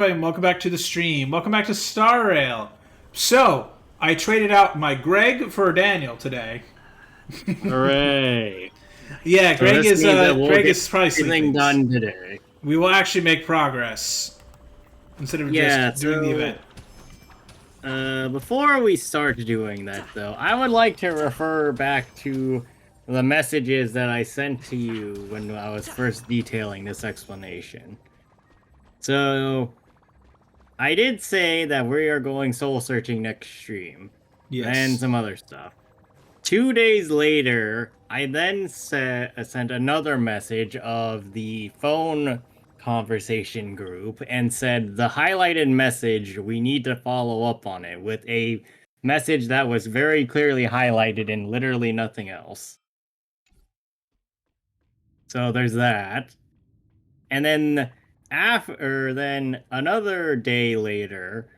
And welcome back to the stream. Welcome back to Star Rail. So, I traded out my Greg for Daniel today. Hooray! Yeah, So Greg this is means that we'll Greg get is probably everything sleeping. done today. We will actually make progress instead of Yeah, just doing the event. Before we start doing that, though, I would like to refer back to the messages that I sent to you when I was first detailing this explanation. So, I did say that we are going soul searching next stream. Yes. And some other stuff. 2 days later, I then sent another message of the phone conversation group and said the highlighted message, we need to follow up on it with a message that was very clearly highlighted and literally nothing else. So there's that. And then another day later,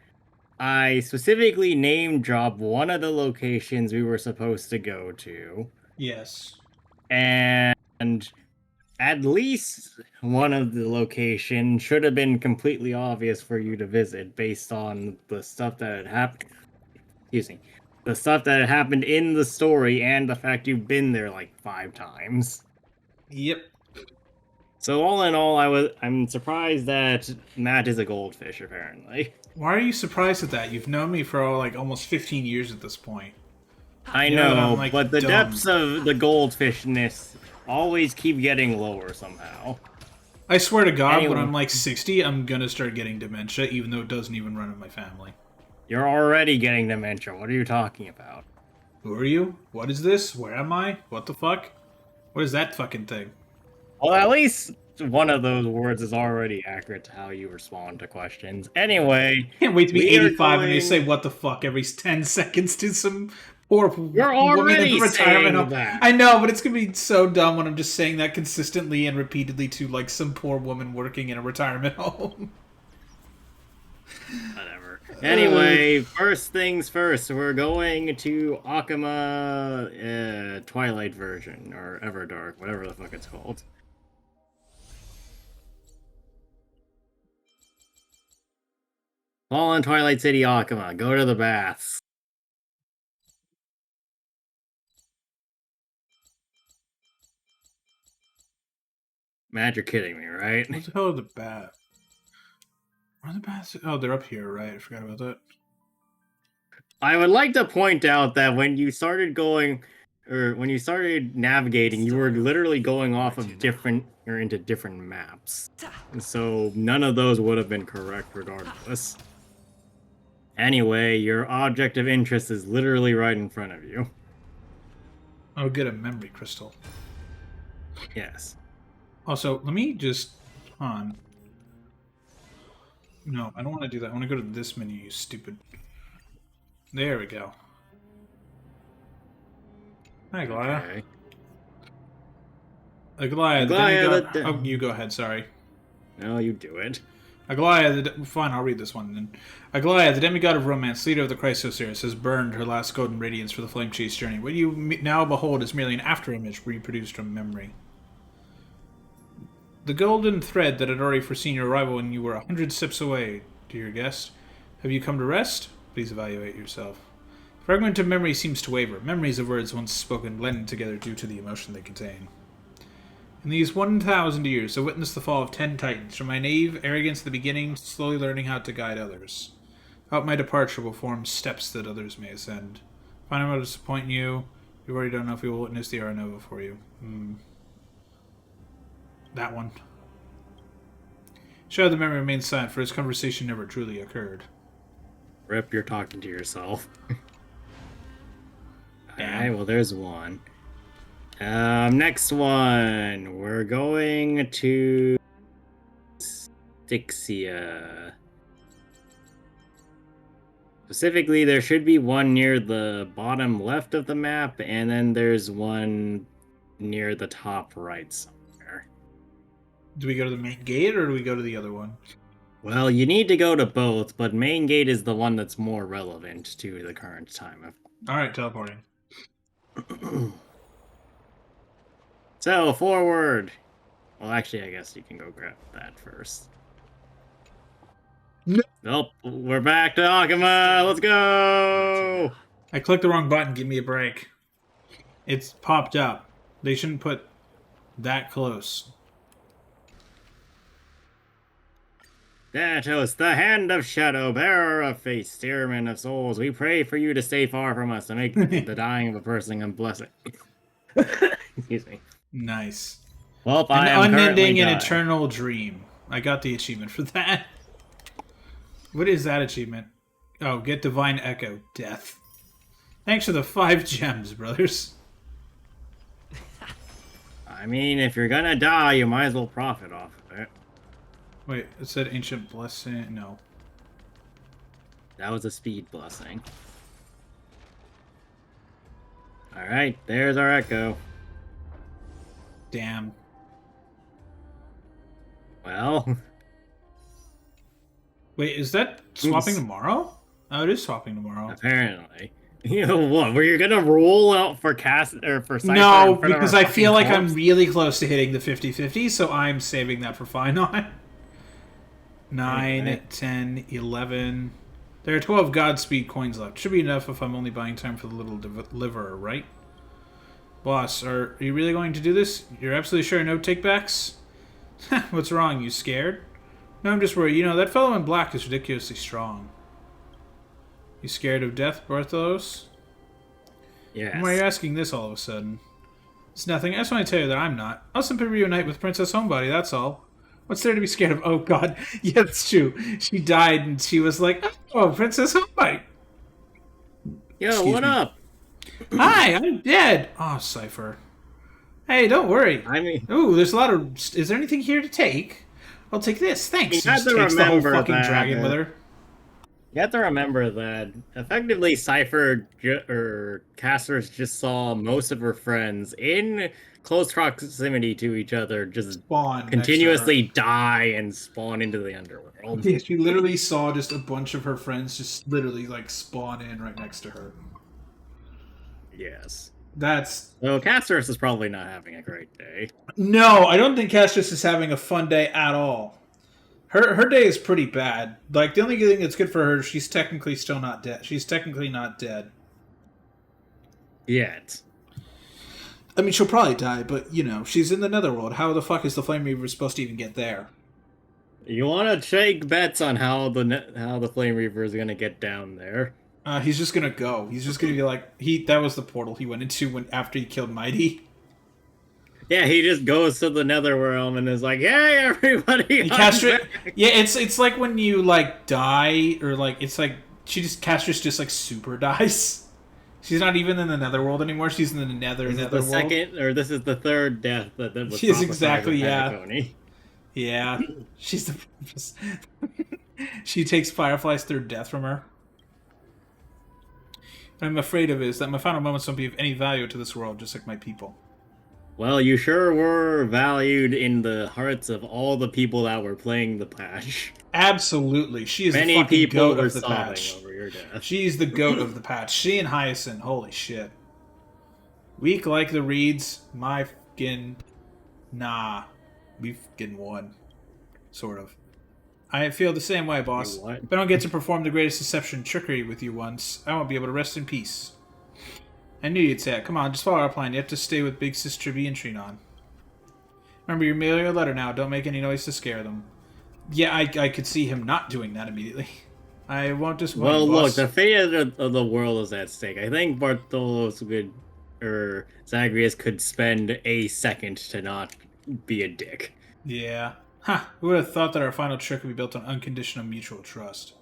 I specifically name dropped one of the locations we were supposed to go to. Yes. And at least one of the locations should have been completely obvious for you to visit based on the stuff that had happened. Excuse me. The stuff that had happened in the story and the fact you've been there like 5 times. Yep. So all in all, I'm surprised that Matt is a goldfish apparently. Why are you surprised at that? You've known me for almost 15 years at this point. I You know that know, I'm, like, but the dumb. depths of the goldfishness always keep getting lower somehow. I swear to God, Anyway. when I'm like 60, I'm gonna start getting dementia, even though it doesn't even run in my family. You're already getting dementia. What are you talking about? Who are you? What is this? Where am I? What the fuck? What is that fucking thing? Well, at least one of those words is already accurate to how you respond to questions. Anyway, Can't wait to be we are 85 and they going- say what the fuck every 10 seconds to some poor You're woman already in retirement saying home. that. I know, but it's gonna be so dumb when I'm just saying that consistently and repeatedly to like some poor woman working in a retirement home. Whatever. Anyway, first things first, we're going to Akama Twilight version, or Everdark, whatever the fuck it's called. Fallen Twilight City Akama, go to the baths. Matt, you're kidding me, right? What the hell are the bats? Where are the bats? Oh, they're up here, right? I forgot about that. I would like to point out that when you started navigating, you were literally going off of into different maps. So none of those would have been correct regardless. Anyway, your object of interest is literally right in front of you. Oh, get a memory crystal. Yes. Also, let me just... Hold on. No, I don't want to do that. I want to go to this menu, you stupid... There we go. Hi, Glaya. Okay. Glaya, the Glaya, demigod... Oh, you go ahead, sorry. No, you do it. Aglaya, fine, I'll read this one then. Aglaya, the demigod of romance, leader of the Chrysoceres, has burned her last golden radiance for the flame chase journey. What you now behold is merely an afterimage reproduced from memory. The golden thread that had already foreseen your arrival when you were 100 sips away, dear guest. Have you come to rest? Please evaluate yourself. The fragment of memory seems to waver. Memories of words once spoken blended together due to the emotion they contain. In these 1,000 years, I witnessed the fall of 10 titans, from my naive arrogance at the beginning, slowly learning how to guide others. Out my departure will form steps that others may ascend. If I will disappoint you, you've already done enough, we will witness the Aranova for you. That one. Show the memory remains silent, for his conversation never truly occurred. Rip, you're talking to yourself. Damn. Alright, well, there's one. Next one. We're going to Styxia. Specifically, there should be one near the bottom left of the map, and then there's one near the top right somewhere. Do we go to the main gate, or do we go to the other one? Well, you need to go to both, but main gate is the one that's more relevant to the current time. Alright, teleporting. So, forward! Well, actually, I guess you can go grab that first. No. Nope, we're back to Akuma. Let's go. I clicked the wrong button. Give me a break. It's popped up. They shouldn't put that close. Datos, the hand of shadow, bearer of fate, steerman of souls, we pray for you to stay far from us and make the dying of a person a blessing. Excuse me. Nice. Well, An I am currently unending and dying. eternal dream. I got the achievement for that. What is that achievement? Oh, get divine echo. Death. Thanks for the 5 gems, brothers. I mean, if you're gonna die, you might as well profit off of it. Wait, it said ancient blessing. No. That was a speed blessing. Alright, there's our echo. Damn. Well, Wait, is that swapping tomorrow? Oh, it is swapping tomorrow. apparently. You know what? Were you gonna roll out for cast or for Cypher No, in front of because our I feel fucking like I'm corpse? really close to hitting the 50-50, so I'm saving that for Final. 9, Anyway. 10, 11. There are 12 Godspeed coins left. Should be enough if I'm only buying time for the little deliverer, right? Boss, are you really going to do this? You're absolutely sure no takebacks? What's wrong? You scared? No, I'm just worried. You know, that fellow in black is ridiculously strong. You scared of death, Bartholos? Yes. Why are you asking this all of a sudden? It's nothing. I just want to tell you that I'm not. I'll simply reunite with Princess Homebody, that's all. What's there to be scared of? Oh, God. Yeah, that's true. She died, and she was like, oh, Princess Homebody. Yo, Excuse what me. up? Hi, I'm dead. Oh, Cypher. Hey, don't worry. I mean, Ooh, there's a lot of... Is there anything here to take? I'll take this. Thanks. you She have just to takes the whole remember fucking that, dragon with her. you have to remember that effectively Cypher or Casters just saw most of her friends in close proximity to each other just Spawn continuously die and spawn into the underworld. Yeah, she literally saw just a bunch of her friends just literally like spawn in right next to her. Yes. That's So Casters is probably not having a great day. no, I don't think Castrus is having a fun day at all. Her day is pretty bad. Like the only thing that's good for her, she's technically still not dead. She's technically not dead. Yet. I mean, she'll probably die, but you know, she's in the Netherworld. How the fuck is the Flame Reaver supposed to even get there? You want to take bets on how the Flame Reaver is gonna get down there? He's just gonna go. He's just gonna be like that was the portal he went into when after he killed Mighty. Yeah, he just goes to the Netherrealm and is like, "Hey, everybody!" And I'm Castrus, back." yeah, it's like when you like die or like it's like Castrus just like super dies. She's not even in the Netherworld anymore. She's in the This is the Netherworld. second, or this is the third death that was She is prophesied exactly, with yeah. Penacony. Yeah, she's the. She takes Firefly's third death from her. What I'm afraid of is that my final moments don't be of any value to this world, just like my people. Well, you sure were valued in the hearts of all the people that were playing the patch. Absolutely, she is Many the fucking people goat were of the sobbing patch. over your death. She's the goat of the patch. She and Hyacinth, holy shit. Weak like the reeds, my fucking nah. We fucking won. Sort of. I feel the same way, boss. You what? If I don't get to perform the greatest deception trickery with you once, I won't be able to rest in peace. I knew you'd say it. Come on, just follow our plan. You have to stay with Big Sis Tribby and Trinon. Remember, you're mailing a letter now. Don't make any noise to scare them. Yeah, I could see him not doing that immediately. I won't disappoint Well, you, look, boss. the fate of the world is at stake. I think Bartholos could, or Zagreus could spend a second to not be a dick. Yeah. Ha! Who would have thought that our final trick would be built on unconditional mutual trust?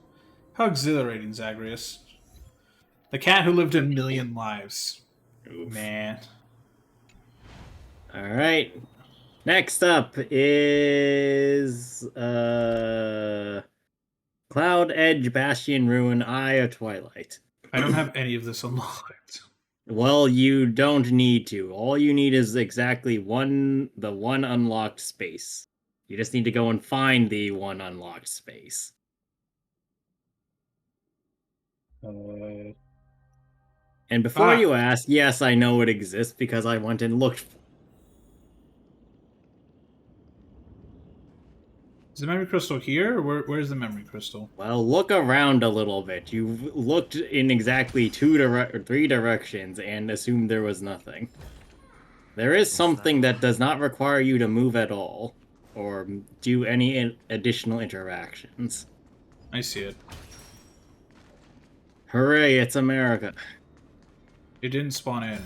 How exhilarating, Zagreus. The cat who lived a million lives. Oof. Man. All right. Next up is Cloud Edge, Bastion, Ruin, Eye of Twilight. I don't have any of this unlocked. Well, you don't need to. All you need is exactly the one unlocked space. You just need to go and find the one unlocked space. And before you ask, yes, I know it exists because I went and looked. Is the memory crystal here, or where's the memory crystal? Well, look around a little bit. You've looked in exactly three directions and assumed there was nothing. There is something that does not require you to move at all, or do any additional interactions. I see it. Hooray, it's America. It didn't spawn in.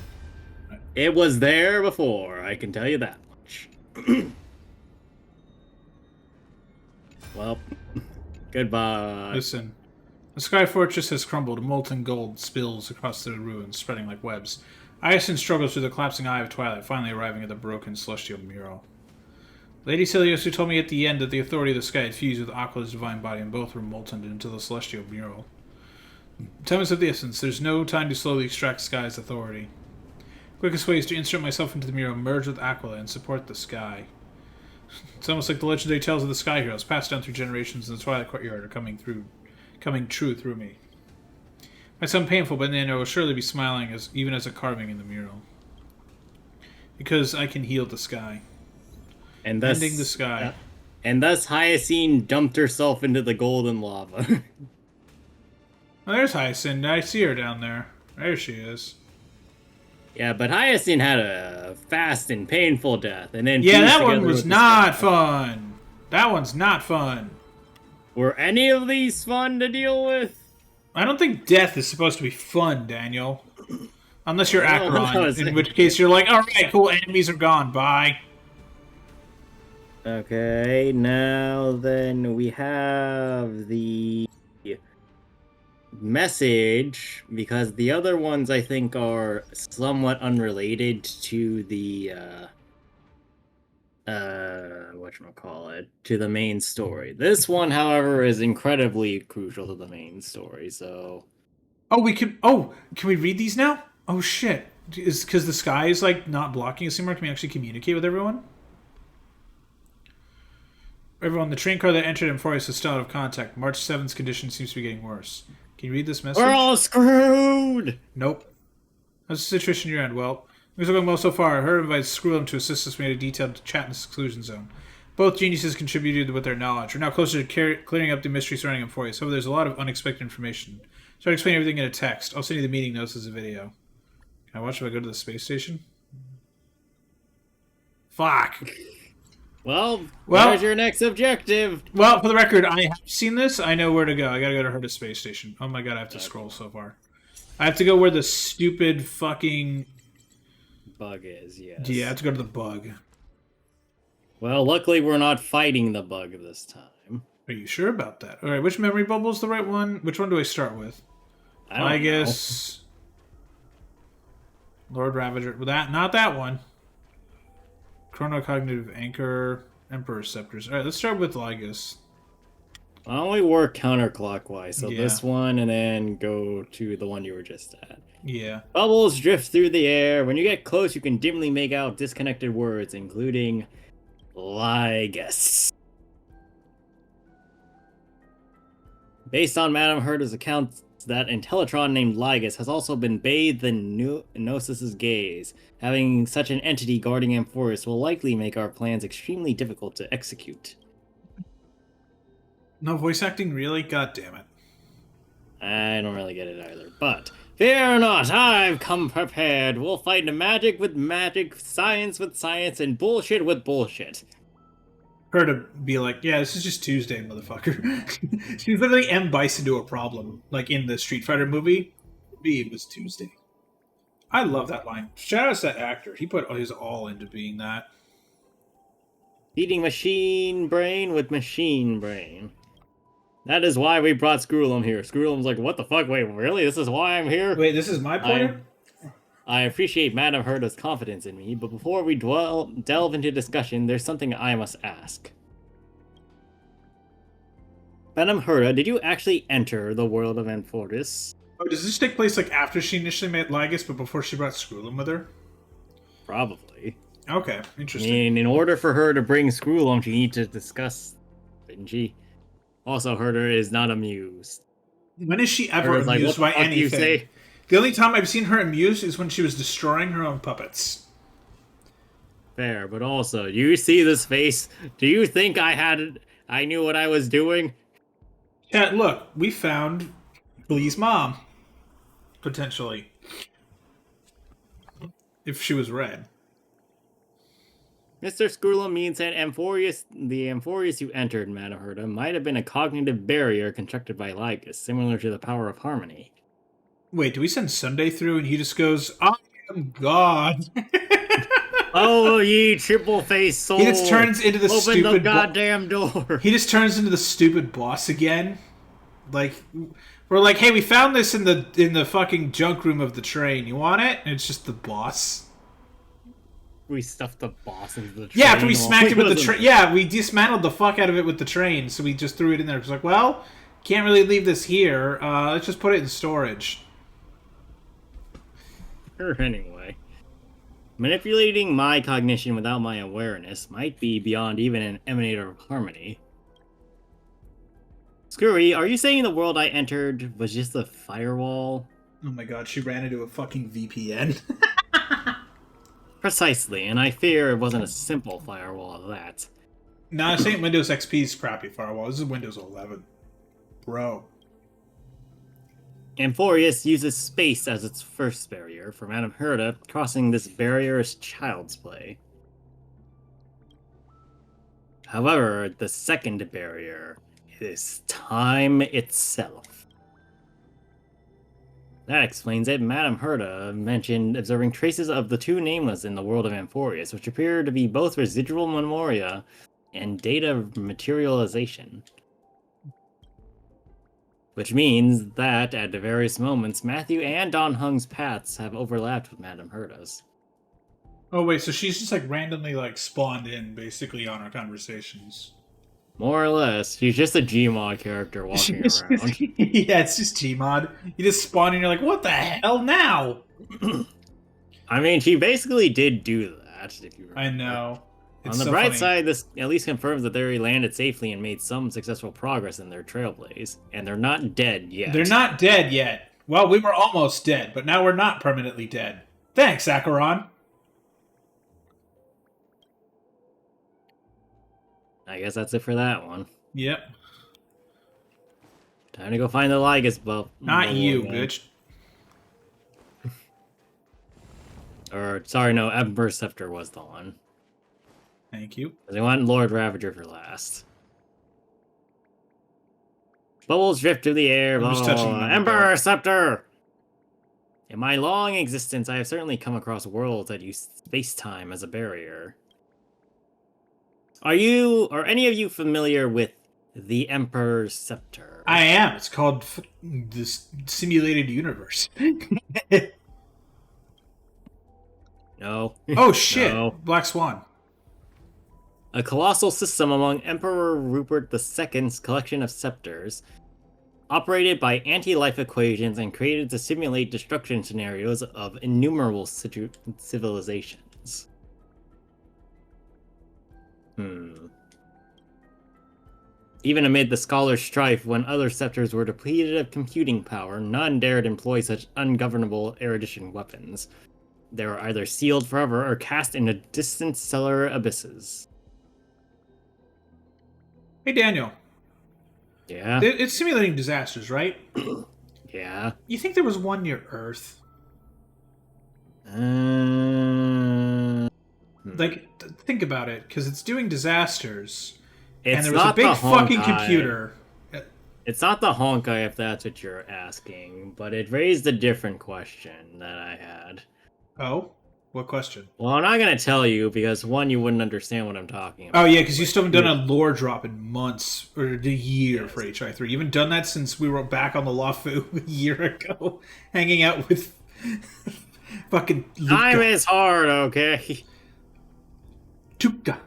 It was there before, I can tell you that much. Well, goodbye. Listen. The Sky Fortress has crumbled. Molten gold spills across the ruins, spreading like webs. Ison struggles through the collapsing eye of twilight, finally arriving at the broken celestial mural. Lady Celios, who told me at the end that the authority of the sky had fused with Aqua's divine body, and both were molten into the celestial mural. Time is of the essence. There's no time to slowly extract Sky's authority. Quickest way is to insert myself into the mural, merge with Aquila, and support the sky. It's almost like the legendary tales of the Sky Heroes, passed down through generations in the Twilight Courtyard, are coming true through me. Might sound painful, but then I will surely be smiling even as a carving in the mural. Because I can heal the sky. And thus, Ending the sky. And thus Hyacine dumped herself into the golden lava. Oh, there's Hyacinth. I see her down there. There she is. Yeah, but Hyacine had a fast and painful death, and then that one was not fun. That one's not fun. Were any of these fun to deal with? I don't think death is supposed to be fun, Daniel. Unless you're Acheron, no, in which case you're like, alright, cool, enemies are gone, bye. Okay, now then we have the message, because the other ones I think are somewhat unrelated to the whatchamacallit, to the main story. This one, however, is incredibly crucial to the main story, so Can we read these now? Oh shit. Is because the sky is like not blocking us anymore, can we actually communicate with everyone? Everyone, the train car that entered Amphorius is still out of contact. March 7th's condition seems to be getting worse. Can you read this message? we're all screwed! Nope. How's the situation you're in? Well, things are going well so far. Her invites Screwlum to assist us. We had a detailed chat in the seclusion zone. Both geniuses contributed with their knowledge. We're now closer to clearing up the mystery surrounding Amphorius. However, there's a lot of unexpected information. So I'll explain everything in a text. I'll send you the meeting notes as a video. Can I watch if I go to the space station? Fuck. Well, there's your next objective. Well, for the record, I have seen this. I know where to go. I gotta go to Herta space station. Oh my god, I have to scroll so far. I have to go where the stupid fucking bug is, yes. Yeah, I have to go to the bug. Well, luckily we're not fighting the bug this time. Are you sure about that? Alright, which memory bubble is the right one? Which one do I start with? I guess Lord Ravager. Not that one. Chronocognitive Anchor, Emperor Scepters. Alright, let's start with Lygus. Why don't we work counterclockwise? So Yeah. this one, and then go to the one you were just at. Yeah. Bubbles drift through the air. When you get close, you can dimly make out disconnected words, including Lygus. Based on Madame Herta's account, that Intellitron named Lygus has also been bathed in Gnosis' gaze. Having such an entity guarding Amphorius will likely make our plans extremely difficult to execute. No voice acting, really? God damn it. I don't really get it either, but fear not, I've come prepared. We'll fight magic with magic, science with science, and bullshit with bullshit. Her to be like, yeah, this is just Tuesday, motherfucker. She's literally M. Bison to a problem, like in the Street Fighter movie. It was Tuesday. I love that line. Shout out to that actor. He put his all into being that. Feeding machine brain with machine brain. That is why we brought Screwlum here. Screwlum's like, what the fuck? Wait, really? This is why I'm here? Wait, this is my pointer? I appreciate Madame Herta's confidence in me, but before we delve into discussion, there's something I must ask. Madame Herta, did you actually enter the world of Amphorius? Oh, does this take place like after she initially met Lygus, but before she brought Screwlum with her? Probably. Okay, I interesting. mean, in order for her to bring Screwlum, she needs to discuss, didn't she? Also, Herta is not amused. When is she ever Herta's like, amused what the by fuck do you anything? say? The only time I've seen her amused is when she was destroying her own puppets. Fair, but also, do you see this face? Do you think I had I knew what I was doing. Chat, look, we found Glee's mom. Potentially. If she was red. Mr. Skrula means that the Amphorius you entered, Madam Herda, might have been a cognitive barrier constructed by Lygus, similar to the power of harmony. Wait, do we send Sunday through and he just goes, I am God? Oh, ye triple-faced soul! He just turns into the Open stupid the goddamn door! He just turns into the stupid boss again. Like, we're like, hey, we found this in the fucking junk room of the train. You want it? And it's just the boss. We stuffed the boss into the train. Yeah, after we smacked it with the train. Yeah, we dismantled the fuck out of it with the train, so we just threw it in there. It's like, well, can't really leave this here. Let's just put it in storage. Anyway. Manipulating my cognition without my awareness might be beyond even an emanator of harmony. Screwy, are you saying the world I entered was just a firewall? Oh my god, she ran into a fucking VPN. Precisely, and I fear it wasn't a simple firewall at that. Nah, this ain't Windows XP's crappy firewall. This is Windows 11. Bro. Amphorius uses space as its first barrier. For Madame Herda, crossing this barrier is child's play. However, the second barrier is time itself. That explains it. Madame Herda mentioned observing traces of the two nameless in the world of Amphorius, which appear to be both residual memoria and data materialization. Which means that, at the various moments, Matthew and Don Hung's paths have overlapped with Madame Herda's. Oh wait, so she's just like randomly like spawned in basically on our conversations. More or less. She's just a Gmod character walking around. Yeah, it's just Gmod. You just spawn and you're like, what the hell now? I mean, she basically did do that, if you remember. I know. On the bright side, this at least confirms that they landed safely and made some successful progress in their trailblaze. And they're not dead yet. They're not dead yet. Well, we were almost dead, but now we're not permanently dead. Thanks, Acheron. I guess that's it for that one. Yep. Time to go find the Lygus bubble. Not you, bitch. Or, sorry, no, Emperor Scepter was the one. Thank you. They want Lord Ravager for last. Bubbles drift through the air. I'm just touching them. Emperor Scepter! In my long existence, I have certainly come across worlds that use space-time as a barrier. Are any of you familiar with the Emperor's Scepter? I am. It's called this simulated universe. No. Oh shit! No. Black Swan. A colossal system among Emperor Rupert II's collection of scepters, operated by anti-life equations and created to simulate destruction scenarios of innumerable civilizations. Even amid the scholars' strife, when other scepters were depleted of computing power, none dared employ such ungovernable erudition weapons. They were either sealed forever or cast into distant stellar abysses. Hey, Daniel. Yeah? It's simulating disasters, right? Yeah. You think there was one near Earth? Like, think about it, because it's doing disasters, and there was a big fucking computer. It's not the Honkai, if that's what you're asking, but it raised a different question that I had. Oh? What question? Well, I'm not going to tell you, because one, you wouldn't understand what I'm talking about. Oh, yeah, because you still haven't done a lore drop in months, or a year for HI3. You haven't done that since we were back on the Lafu a year ago, hanging out with fucking Luca. Time is hard, okay? Tuka.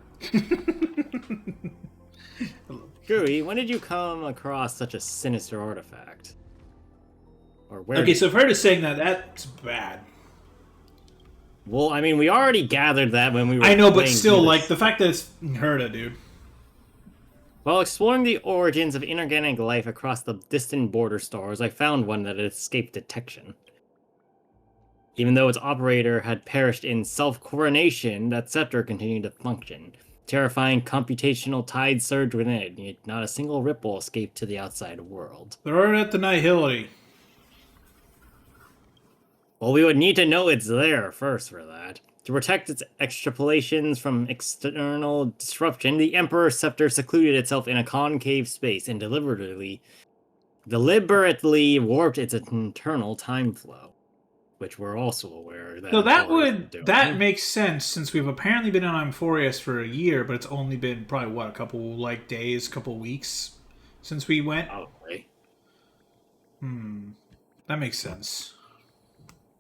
Guri, when did you come across such a sinister artifact? Or where? Okay, so if Herd is saying that, that's bad. Well, I mean, we already gathered that when we were. I know, but still, like, the fact that it's Herda, dude. While exploring the origins of inorganic life across the distant border stars, I found one that had escaped detection. Even though its operator had perished in self-coronation, that scepter continued to function. terrifying computational tide surged within it, yet not a single ripple escaped to the outside world. Throw it at the Nihility. Well, we would need to know it's there first for that. To protect its extrapolations from external disruption, the Emperor's Scepter secluded itself in a concave space and deliberately warped its internal time flow, which we're also aware that So Emporia is that makes sense since we've apparently been on Amphorius for a year, but it's only been probably what, a couple like days, couple weeks since we went. Probably. That makes sense.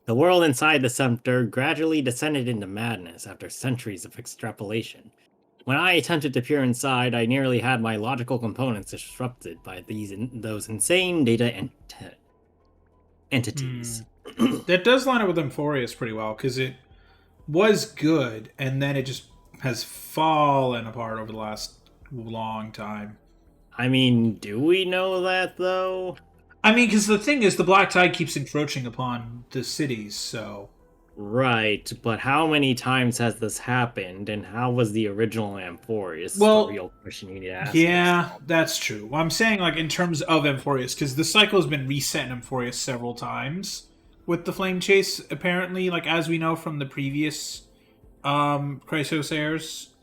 The world inside the scepter gradually descended into madness after centuries of extrapolation. When I attempted to peer inside, I nearly had my logical components disrupted by those insane data entities. That does line up with Amphorius pretty well, because it was good, and then it just has fallen apart over the last long time. I mean, do we know that, though? I mean, because the thing is, the Black Tide keeps encroaching upon the cities, so... Right, but how many times has this happened, and how was the original Amphorius? Well, the real question you need to ask. Yeah, yourself. that's true. Well, I'm saying, like, in terms of Amphorius, because the cycle has been reset in Amphorius several times with the Flame Chase, apparently, like, as we know from the previous Chrysos airs.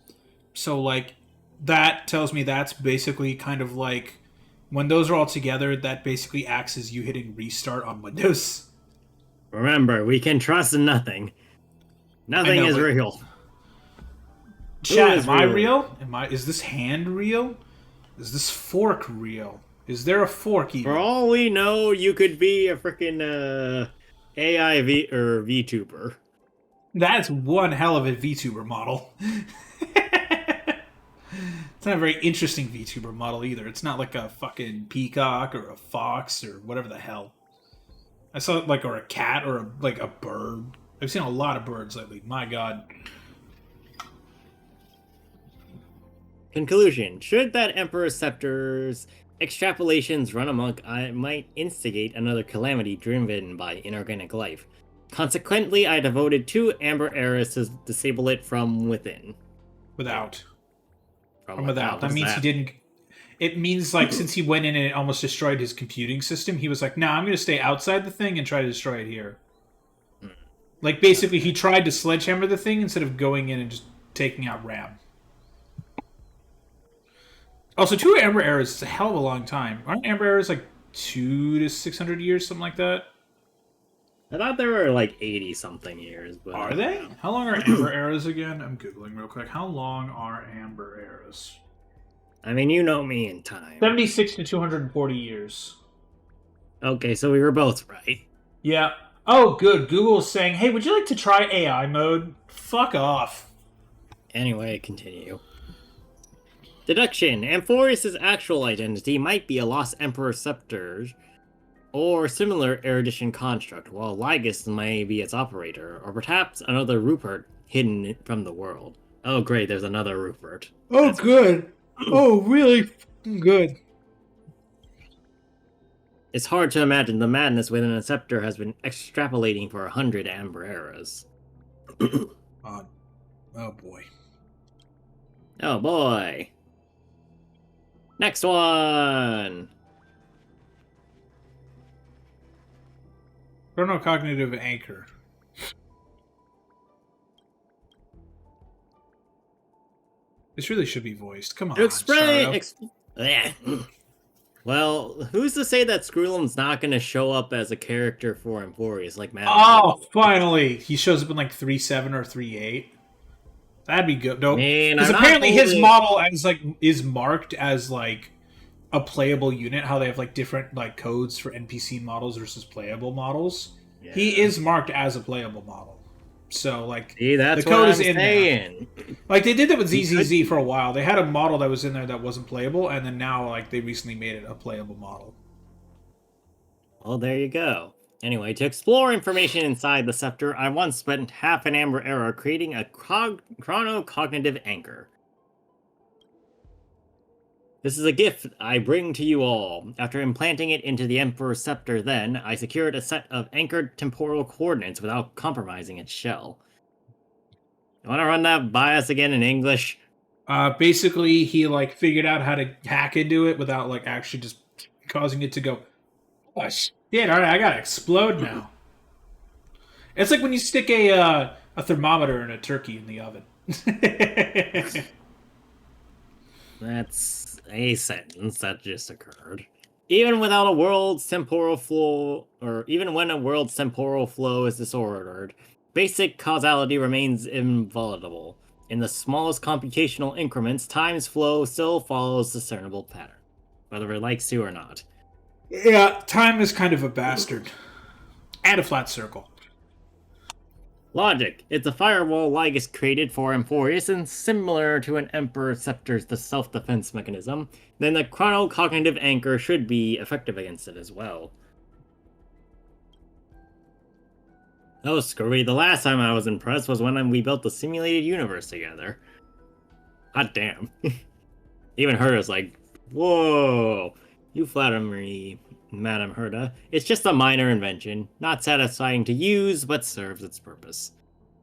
So, like, that tells me that's basically kind of like... When those are all together, that basically acts as you hitting restart on Windows. Remember, we can trust nothing. Nothing is real. Chat, am I real? Is this hand real? Is this fork real? Is there a fork even? For all we know, you could be a freaking AI VTuber. That's one hell of a VTuber model. It's not a very interesting VTuber model either. It's not like a fucking peacock or a fox or whatever the hell. I saw it like, or a cat or like a bird. I've seen a lot of birds lately. My god. Conclusion. Should that Emperor's Scepter's extrapolations run amok, I might instigate another calamity driven by inorganic life. Consequently, I devoted 2 Amber Eras to disable it from within. Without. From without. That means he didn't... It means, like, since he went in and it almost destroyed his computing system, he was like, nah, I'm going to stay outside the thing and try to destroy it here. Like, basically, he tried to sledgehammer the thing instead of going in and just taking out RAM. Also, 2 Amber Eras is a hell of a long time. Aren't Amber Eras, like, 200 to 600 years, something like that? I thought they were, like, 80-something years. But Are they? How long are Amber Eras again? I'm Googling real quick. How long are Amber Eras? I mean, you know me in time. 76 to 240 years. Okay, so we were both right. Yeah. Oh, good. Google's saying, hey, would you like to try AI mode? Fuck off. Anyway, continue. Deduction. Amphorius' actual identity might be a lost Emperor Scepter or similar erudition construct, while Lygus may be its operator, or perhaps another Rupert hidden from the world. Oh, great, there's another Rupert. Oh, that's good. Oh, really good. It's hard to imagine the madness within a scepter has been extrapolating for 100 Amber Eras. Oh boy. Oh boy. Next one! Chronocognitive anchor. This really should be voiced. Come on. Well, who's to say that Screwlum's not going to show up as a character for Amphorius like Matt? Oh, finally! He shows up in like 3.7 or 3.8. That'd be good. Nope. Because apparently his model is marked as like a playable unit. How they have like different like codes for NPC models versus playable models. Yeah. He is marked as a playable model. So like that's the code is in there. Like they did that with ZZZ for a while. They had a model that was in there that wasn't playable, and then now like they recently made it a playable model. Well, there you go. Anyway, to explore information inside the scepter, I once spent half an Amber Era creating a chronocognitive anchor. This is a gift I bring to you all. After implanting it into the Emperor's Scepter then, I secured a set of anchored temporal coordinates without compromising its shell. You want to run that by us again in English? Basically, he like figured out how to hack into it without like actually just causing it to go. Oh shit! All right, I gotta explode now. It's like when you stick a thermometer in a turkey in the oven. That's a sentence that just occurred. Even without a world's temporal flow, or even when a world's temporal flow is disordered, basic causality remains inviolable. In the smallest computational increments, time's flow still follows discernible pattern, whether it likes to or not. Yeah, time is kind of a bastard. And a flat circle. Logic. It's a firewall Lygus created for Amphorius, and similar to an Emperor Scepter's the self-defense mechanism, then the chronocognitive anchor should be effective against it as well. Oh, screwy. The last time I was impressed was when we built the simulated universe together. Hot damn. Even Herda's like, whoa, you flatter me, Madam Herda. It's just a minor invention, not satisfying to use, but serves its purpose.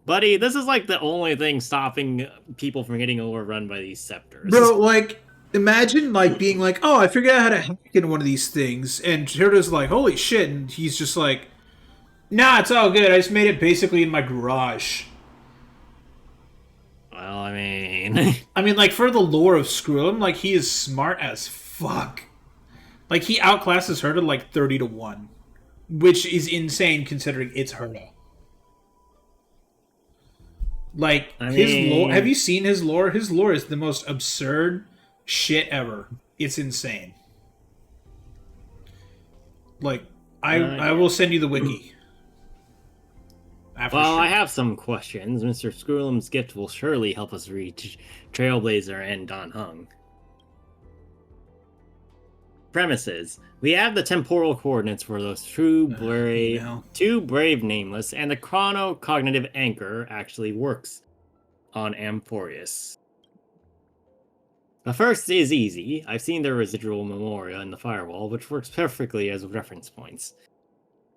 Buddy, this is like the only thing stopping people from getting overrun by these scepters. Bro, like, imagine like being like, oh, I figured out how to hack into one of these things, and Hirda's like, holy shit, and he's just like, nah, it's all good. I just made it basically in my garage. Well, I mean... I mean, like, for the lore of Skrullum, like, he is smart as fuck. Like, he outclasses Herda like 30 to 1. Which is insane considering it's Herda. Like, his lore... Have you seen his lore? His lore is the most absurd shit ever. It's insane. Like, I will send you the wiki. Well, I have some questions. Mr. Skrullum's gift will surely help us reach Trailblazer and Don Hung. Premises. We have the temporal coordinates for those two brave nameless, and the chronocognitive anchor actually works on Amphorius. The first is easy. I've seen the residual memoria in the firewall, which works perfectly as reference points.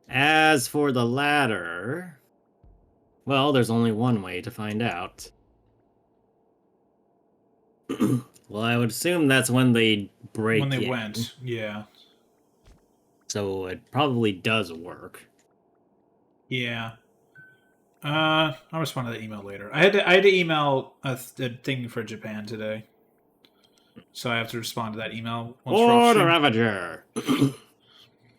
As for the latter... well, there's only one way to find out. Well, I would assume that's when they break when they in. went, yeah. So it probably does work. Yeah. I'll respond to that email later. I had to email a thing for Japan today, so I have to respond to that email. Lord Ravager.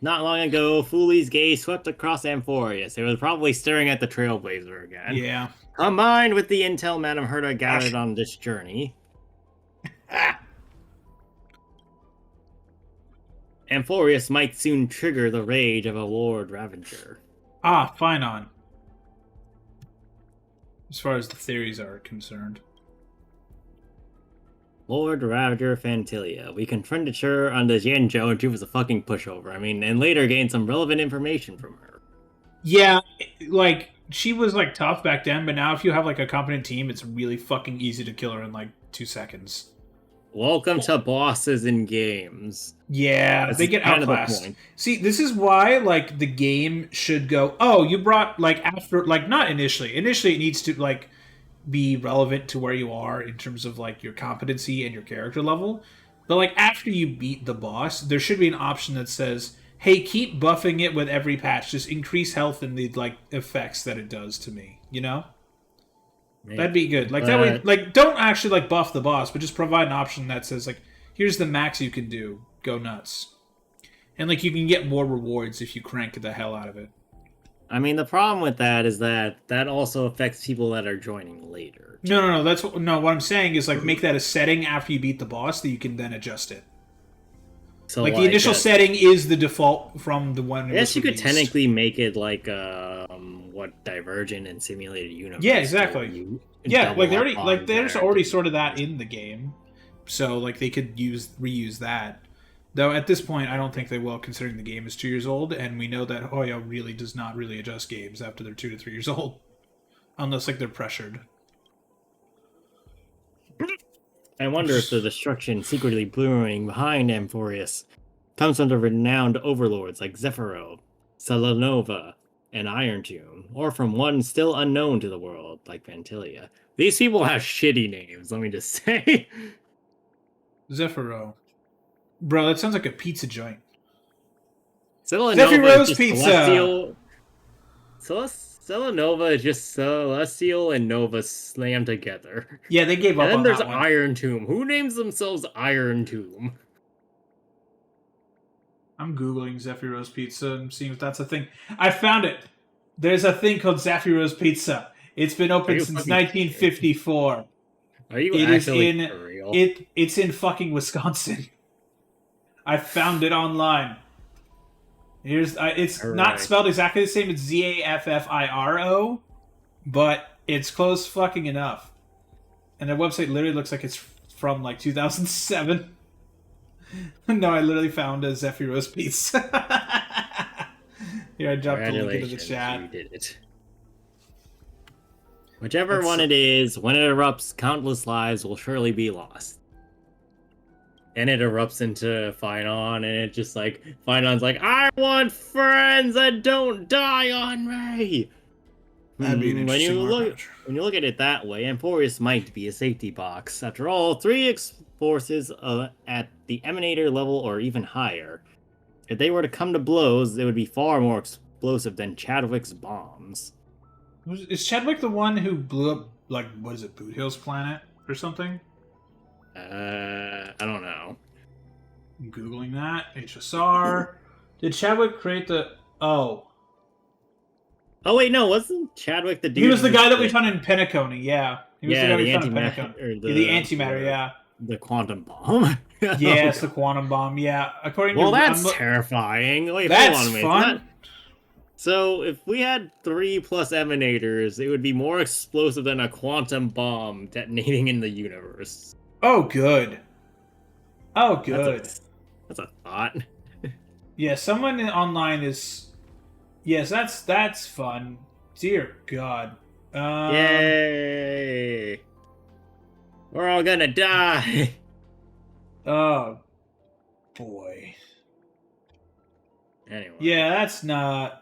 Not long ago, Fooley's gaze swept across Amphorius. It was probably staring at the Trailblazer again. Yeah. Combined with the intel Madame Herda gathered on this journey, Amphorius might soon trigger the rage of a Lord Ravager. Ah, fine on. As far as the theories are concerned. Lord Ravager Fantilia. We confronted her on the Jianzhou and she was a fucking pushover. I mean, and later gained some relevant information from her. Yeah, like, she was, like, tough back then, but now if you have, like, a competent team, it's really fucking easy to kill her in, like, 2 seconds. Welcome to bosses in games. Yeah, they get outclassed. See, this is why, like, the game should go, oh, you brought, like, after, like, not initially. Initially, it needs to, like, be relevant to where you are in terms of, like, your competency and your character level. But, like, after you beat the boss, there should be an option that says, hey, keep buffing it with every patch. Just increase health and the, like, effects that it does to me, you know? Maybe. That'd be good. Like, that way, like, don't actually, like, buff the boss, but just provide an option that says, like, here's the max you can do. Go nuts. And, like, you can get more rewards if you crank the hell out of it. I mean, the problem with that is that also affects people that are joining later. No. What I'm saying is, like, make that a setting after you beat the boss that you can then adjust it. So, like, the initial setting is the default from the one. I guess you could technically make it like what Divergent and Simulated Universe. Yeah, exactly. Yeah, like they already there's already sort of that in the game, so like they could reuse that. Though at this point, I don't think they will, considering the game is 2 years old, and we know that Hoyo really does not really adjust games after they're 2 to 3 years old, unless like they're pressured. I wonder if the destruction secretly brewing behind Amphorius comes from the renowned overlords like Zephyro, Salanova, an Iron Tomb, or from one still unknown to the world, like Vantilia. These people have shitty names, let me just say. Zephyro. Bro, that sounds like a pizza joint. Villanova is Zephyro's just Pizza! Villanova is just Celestial and Nova slammed together. Yeah, they gave up And then on there's that one. Iron Tomb. Who names themselves Iron Tomb? I'm Googling Zephyro's Pizza and seeing if that's a thing. I found it! There's a thing called Zephyro's Pizza. It's been open since 1954. Are you It actually is in for real? It's in fucking Wisconsin. I found it online. It's not spelled exactly the same. It's Zaffiro, but it's close fucking enough. And their website literally looks like it's from like 2007. No, I literally found a Zephyro's Pizza. Here, I dropped the link into the chat. You did it. Whichever one it is, when it erupts, countless lives will surely be lost. And it erupts into Finon, and it just like Finon's like, I want friends that don't die on me. That'd be an interesting when you look at it that way, Emporius might be a safety box. After all, 3 forces at the Emanator level or even higher. If they were to come to blows, it would be far more explosive than Chadwick's bombs. Is Chadwick the one who blew up, like, what is it, Boot Hill's planet or something? I don't know. I'm Googling that. HSR. Did Chadwick create the... Oh, wait, no, wasn't Chadwick the dude? he was the guy that we found in Penacony, yeah. He was Yeah, the guy we the found in antimatter- Penacony. or The antimatter, yeah. The quantum bomb. Yeah, it's the quantum bomb, yeah. According Well, to... that's terrifying. Wait, That's hold on a minute. fun. So, if we had 3 plus emanators, it would be more explosive than a quantum bomb detonating in the universe. Oh, good. Oh, good. That's a thought. Yeah, someone online is... Yes, that's fun. Dear God. Yay! We're all gonna die! Oh, boy. Anyway. Yeah, that's not...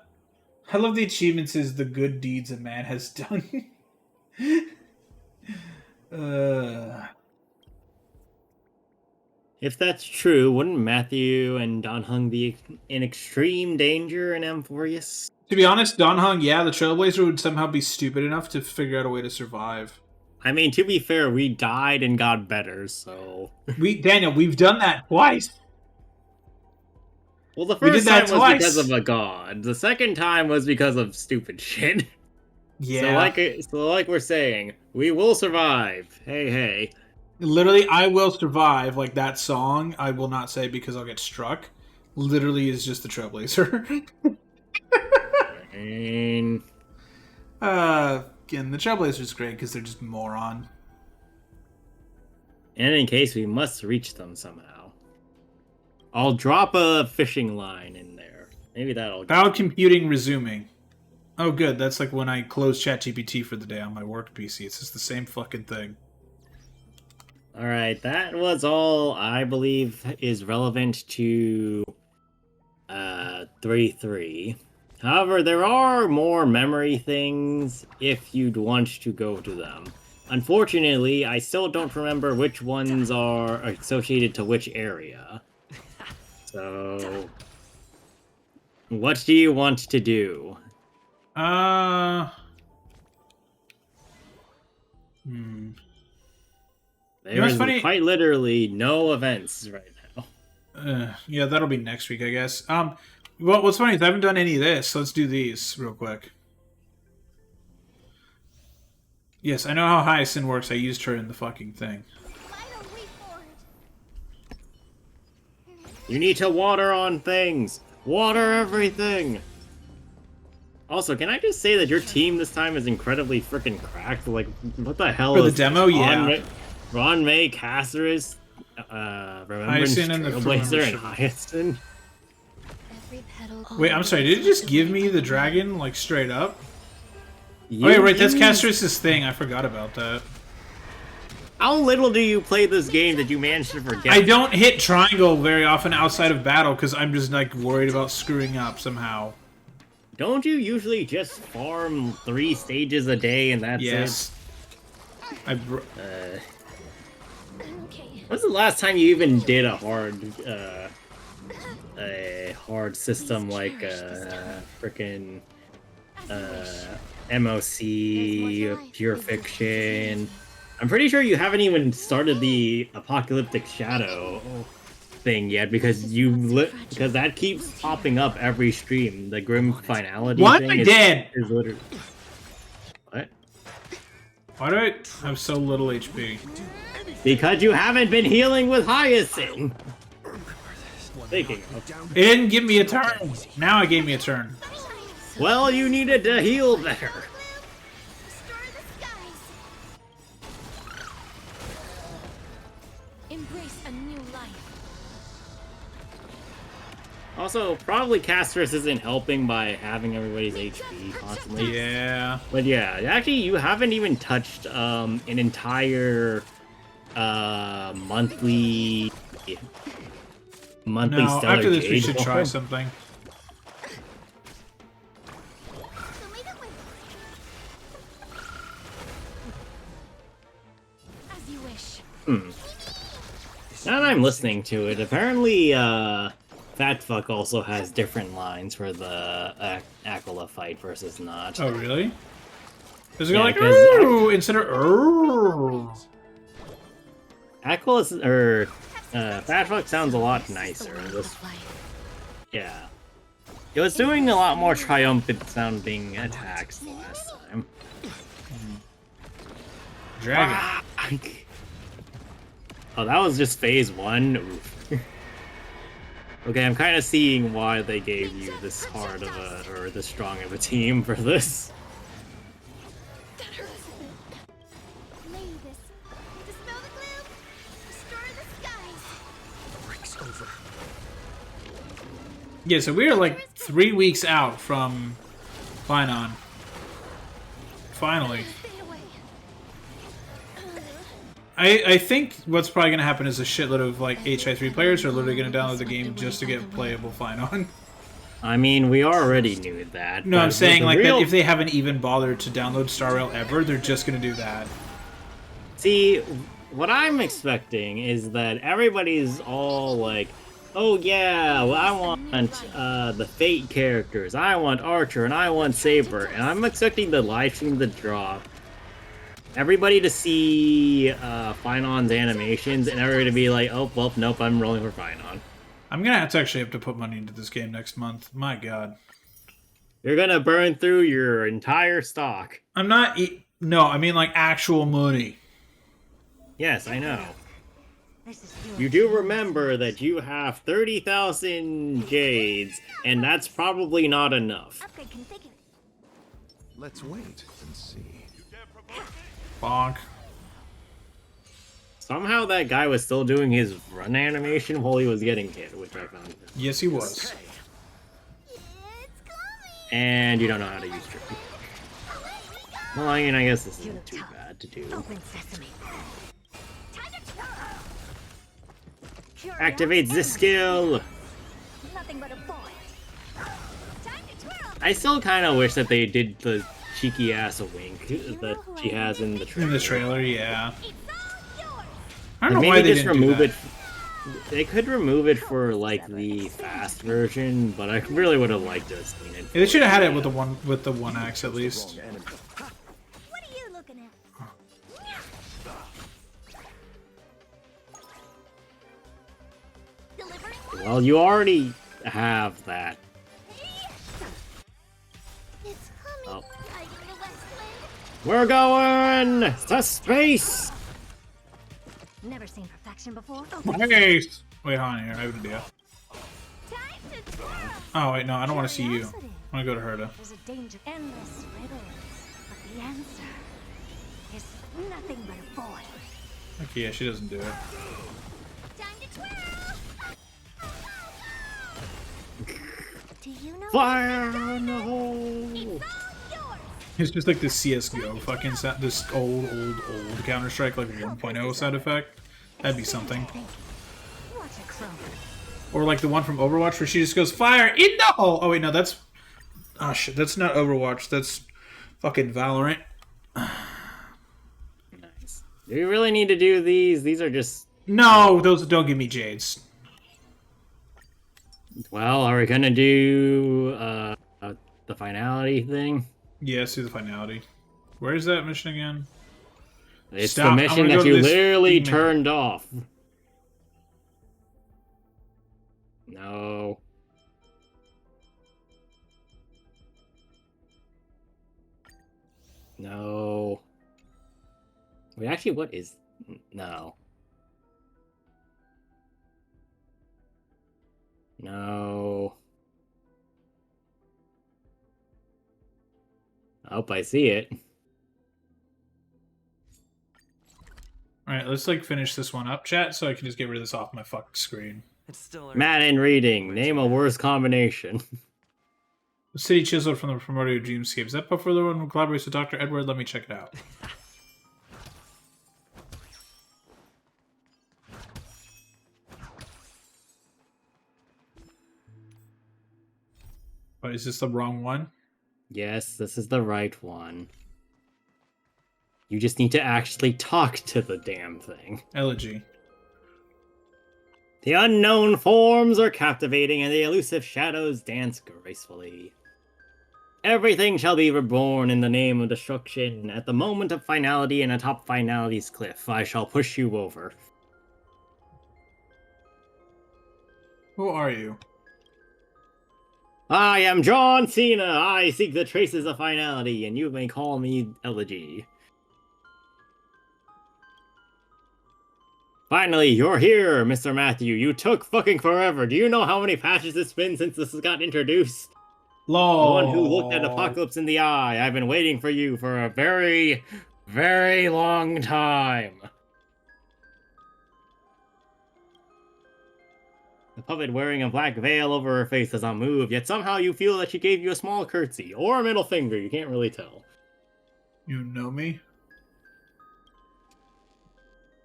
I love the achievements is the good deeds a man has done. If that's true, wouldn't Matthew and Don Hung be in extreme danger in Amphorius? To be honest, Don Hung, yeah, the Trailblazer would somehow be stupid enough to figure out a way to survive. I mean, to be fair, we died and got better, so... Daniel, we've done that twice. Well, the first time was because of a god. The second time was because of stupid shit. Yeah. So like we're saying, we will survive. Hey, hey. Literally, I will survive, like that song, I will not say because I'll get struck, literally is just the Trailblazer. Again, the Trailblazer's great because they're just moron. In any case, we must reach them somehow. I'll drop a fishing line in there. Maybe that'll... Cloud computing resuming. Oh, good. That's like when I close ChatGPT for the day on my work PC. It's just the same fucking thing. Alright, that was all I believe is relevant to 3.3. However, there are more memory things if you'd want to go to them. Unfortunately, I still don't remember which ones are associated to which area. So, what do you want to do? There's quite literally no events right now. Yeah, that'll be next week, I guess. Well, what's funny is I haven't done any of this, so let's do these real quick. Yes, I know how Hyacinth works. I used her in the fucking thing. You need to water on things. Water everything. Also, can I just say that your team this time is incredibly freaking cracked? Like, what the hell For is the demo? Yeah. Ron May, Caceres, Remembrance, Trailblazer, and Hyacinth. Wait, I'm sorry. Did it just give me the dragon, like, straight up? Oh, yeah, right. That's Caceres' thing. I forgot about that. How little do you play this game that you managed to forget? I don't hit triangle very often outside of battle because I'm just, like, worried about screwing up somehow. don't you usually just farm 3 stages a day and that's Yes. it? When's the last time you even did a hard system like frickin' MOC, Pure Fiction? I'm pretty sure you haven't even started the Apocalyptic Shadow thing yet because because that keeps popping up every stream. The Grim Finality What? thing I did! is literally... What? Why do I have so little HP? Because you haven't been healing with Hyacinth! Speaking of... It didn't give me a turn. Now it gave me a turn. Well, you needed to heal better. Embrace a new life. Also, probably Castris isn't helping by having everybody's HP constantly. Yeah. But yeah, actually, you haven't even touched an entire monthly No, Stellar after this we Jade should farm. try something. As you wish. Now that I'm listening to it, apparently Fatfuck also has different lines for the Aquila fight versus not. Oh, really? Does it go Yeah, like, 'cause ooh, instead of, ooh? Aquila or Fatfuck sounds a lot nicer. Yeah. It was doing a lot more triumphant sounding attacks last time. Dragon. Oh, that was just phase 1? Oof. Okay, I'm kind of seeing why they gave you this hard of a, or this strong of a team for this. That hurts. Lay this. Dispel the gloom. Destroy the skies. Breaks over. Yeah, so we are like 3 weeks out from Finon. Finally. Fade away. I think what's probably going to happen is a shitload of like HI3 players are literally going to download the game just to get playable Finon. I mean, we already knew that. No, but I'm saying the like real- that if they haven't even bothered to download Star Rail ever, they're just going to do that. See, what I'm expecting is that everybody's all like, oh yeah, well, I want the Fate characters, I want Archer, and I want Saber, and I'm expecting the live stream to drop. Everybody to see Finon's animations, and everybody to be like, oh, well, nope, I'm rolling for Finon. I'm going to actually have to put money into this game next month. My god. You're gonna burn through your entire stock. I'm not... No, I mean like actual money. Yes, I know. You do remember that you have 30,000 jades, and that's probably not enough. Upgrade configured. Let's wait and see. Bonk. Somehow that guy was still doing his run animation while he was getting hit, which I found. Yes, he was. It's coming. And you don't know how to use trick. Well, I mean, I guess this isn't too bad to do. Open sesame. Activate this skill! Nothing but a boy. Time to twirl. I still kind of wish that they did the cheeky ass wink that she has in the trailer. In the trailer, yeah. It's all yours. I don't know Maybe why they just didn't remove do that. it. They could remove it for like the fast version, but I really would have liked to have seen it. Yeah, they should have had it with the one axe at least. What are you looking at? Delivering one. Well, you already have that. It's humming. Oh. Hiding in the westland. We're going to space. Never seen perfection before. Nice! Wait, hold on here. I have an idea. Time to twirl. Oh, wait, no, I don't want to see you. Curiosity. I want to go to Herta. There's a danger. Endless riddles. But the answer is nothing but a void. Okay, yeah, she doesn't do it. Time to twirl. Do you know? Fire in the hole. It's all yours. It's just like this CSGO fucking sound, this old Counter-Strike like 1.0 sound effect. That'd be something. Watch it, Crow. Or like the one from Overwatch where she just goes, fire in the hole! Oh wait, no, that's Oh shit, that's not Overwatch. That's fucking Valorant. Nice. Do we really need to do these? These are just... No, those don't give me jades. Well, are we gonna do the finality thing? Yeah, let's do the finality. Where is that mission again? It's Stop, the I'm mission gonna go that to you this literally demon. turned off. No. No. Wait, actually, what is... No. No. I hope I see it. Alright, let's like finish this one up, chat, so I can just get rid of this off my fucking screen. It's still early. Madden reading. Name a worse combination. The city chiseled from the primordial dreamscape. Is that before the one who collaborates with Dr. Edward? Let me check it out. But is this the wrong one? Yes, this is the right one. You just need to actually talk to the damn thing. Elegy. The unknown forms are captivating, and the elusive shadows dance gracefully. Everything shall be reborn in the name of destruction. At the moment of finality and atop finality's cliff, I shall push you over. Who are you? I am John Cena. I seek the traces of finality, and you may call me Elegy. Finally, you're here, Mr. Matthew. You took fucking forever. Do you know how many patches it's been since this got introduced? LOL. The one who looked at Apocalypse in the eye. I've been waiting for you for a very, very long time. The puppet wearing a black veil over her face does not move, yet somehow you feel that she gave you a small curtsy, or a middle finger, you can't really tell. You know me?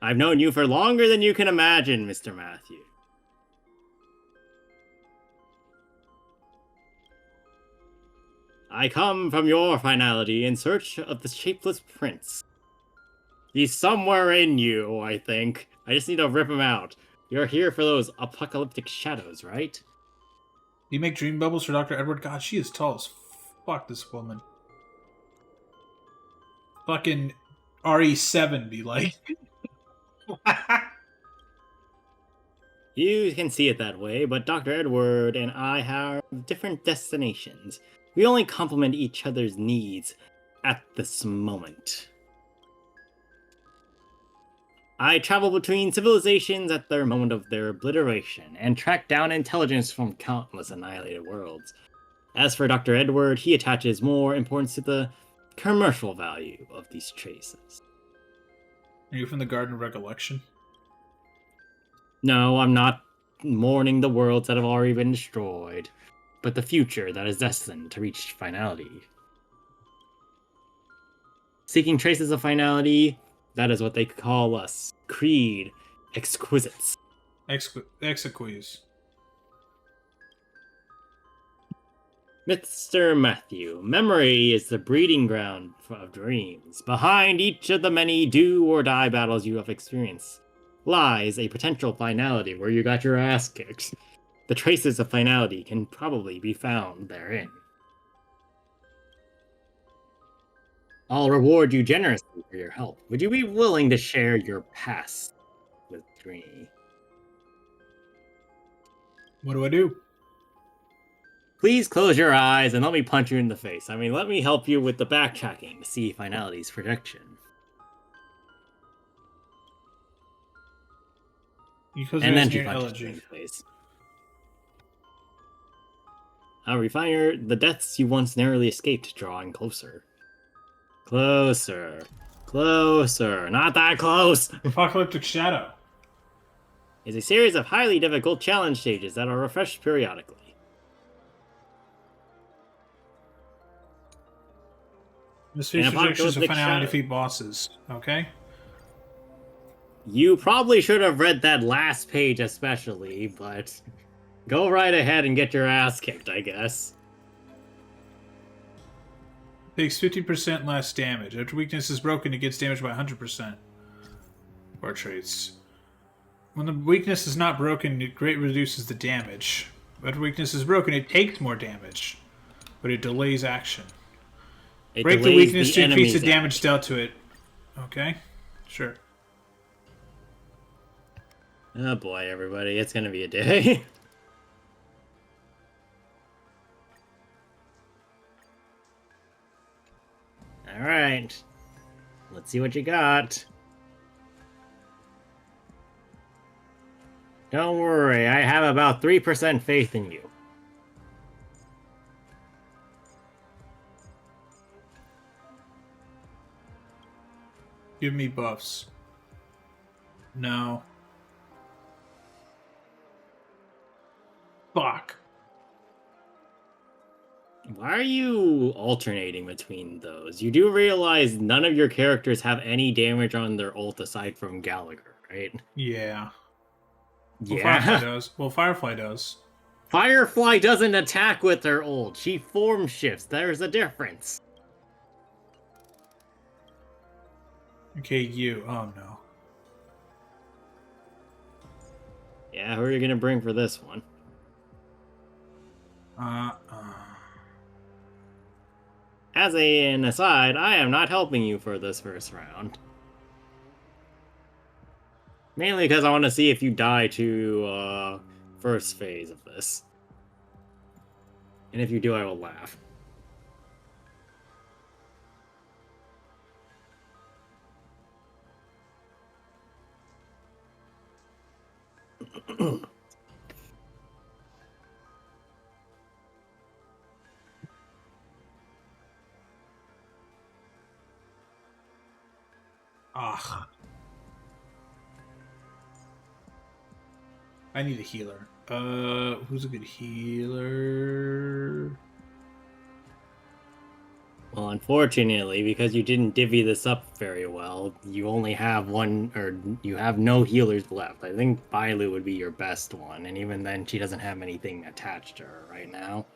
I've known you for longer than you can imagine, Mr. Matthew. I come from your finality in search of the shapeless prince. He's somewhere in you, I think. I just need to rip him out. You're here for those apocalyptic shadows, right? Do you make dream bubbles for Dr. Edward? God, she is tall as fuck, this woman. Fucking RE7 be like. You can see it that way, but Dr. Edward and I have different destinations. We only complement each other's needs at this moment. I travel between civilizations at their moment of their obliteration, and track down intelligence from countless annihilated worlds. As for Dr. Edward, he attaches more importance to the commercial value of these traces. Are you from the Garden of Recollection? No, I'm not mourning the worlds that have already been destroyed, but the future that is destined to reach finality. Seeking traces of finality, that is what they call us. Creed exquisites. Exequies. Mr. Matthew, memory is the breeding ground of dreams. Behind each of the many do-or-die battles you have experienced lies a potential finality where you got your ass kicked. The traces of finality can probably be found therein. I'll reward you generously for your help. Would you be willing to share your past with me? What do I do? Please close your eyes and let me punch you in the face. I mean, let me help you with the backtracking to see finality's projection. Because And then she your punches you in elegy. the face. I'll refine the deaths you once narrowly escaped, drawing closer. Closer. Closer. Not that close! Apocalyptic Shadow. Is a series of highly difficult challenge stages that are refreshed periodically. This features projections of Apocalyptic finality Shadow. defeat bosses. Okay? You probably should have read that last page especially, but go right ahead and get your ass kicked, I guess. Takes 50% less damage. After weakness is broken, it gets damaged by 100%. Or traits. When the weakness is not broken, it greatly reduces the damage. After weakness is broken, it takes more damage, but it delays action. Break the weakness to increase the damage dealt to it. Okay, sure. Oh boy, everybody, it's gonna be a day. Alright. Let's see what you got. Don't worry, I have about 3% faith in you. Give me buffs. No. Fuck. Why are you alternating between those? You do realize none of your characters have any damage on their ult aside from Gallagher, right? Yeah. Well, Yeah. Firefly does. Well, Firefly does. Firefly doesn't attack with her ult. She form shifts. There's a difference. Okay, you. Oh, no. Yeah, who are you gonna bring for this one? As an aside, I am not helping you for this first round. Mainly because I want to see if you die to first phase of this. And if you do, I will laugh. Ah. I need a healer. Who's a good healer? Well, unfortunately, because you didn't divvy this up very well, you only have one, or you have no healers left. I think Bailu would be your best one, and even then, she doesn't have anything attached to her right now.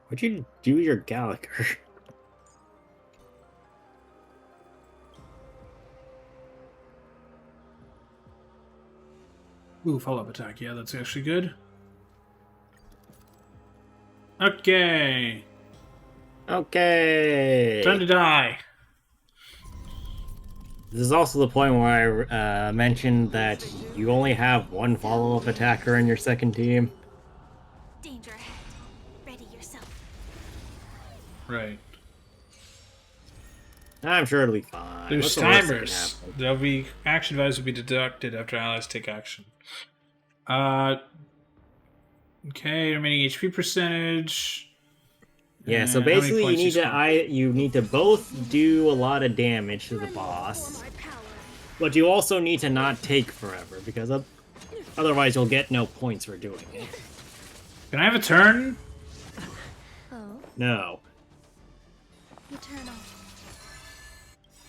What'd you do your Gallagher? Ooh, follow-up attack. Yeah, that's actually good. Okay. Okay. Time to die. This is also the point where I mentioned that you only have one follow-up attacker in your second team. Danger ahead. Ready yourself. Right. I'm sure it'll be fine. There's What's the worst that can timers. happen? There'll be action values will be deducted after allies take action. Okay, remaining HP percentage. Yeah, so How many basically points you need to both do a lot of damage to the boss, but you also need to not take forever because otherwise you'll get no points for doing it. Can I have a turn? Oh, No. eternal.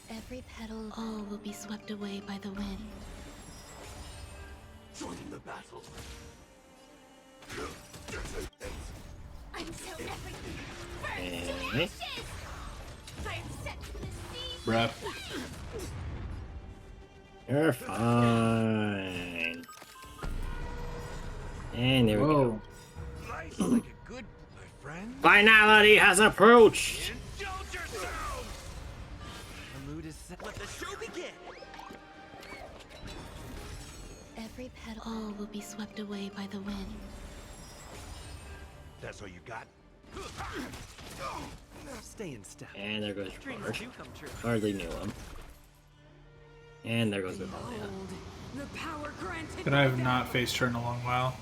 Every petal, all will be swept away by the wind. Join the battle. I'm so everything. Okay. I'm set to the sea. Bruh. You're fine. And there we go. Whoa. Nice like a good my friend. Finality has approached! Indulge yourself. The mood is set. Let the show begin. Every petal, all will be swept away by the wind. That's all you got. Stay in step. And there goes your Bard. Hardly knew him. And there goes the Valia. But I have not faced her in a long while.